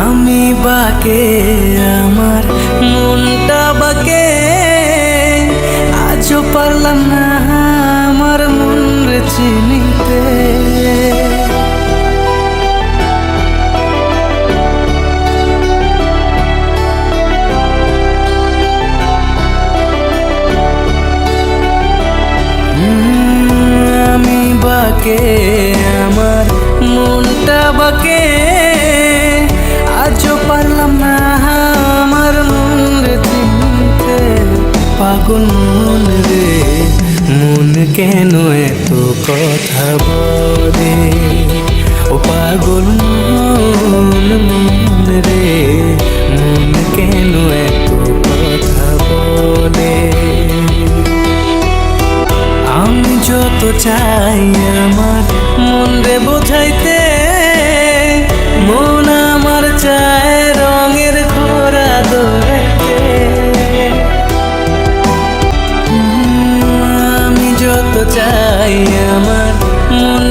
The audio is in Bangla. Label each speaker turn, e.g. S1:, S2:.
S1: আমি বাকে আমার মনটা বাকে, আজও পারলাম না আমার মন রে চিনিতে। আমি বাকে আমার মনটা বাকে, আজও পারলাম না আমার মন রে চিনতে। পাগল মন রে মন কেন এত কথা বলে, ও পাগল মন মন রে মন কেন এত কথা বলে। আমি যত চাই আমার মন রে বোঝাইতে, মন আমার চায় রঙের ঘোড়া দৌড়াইতে। আমি যত চাই আমার মন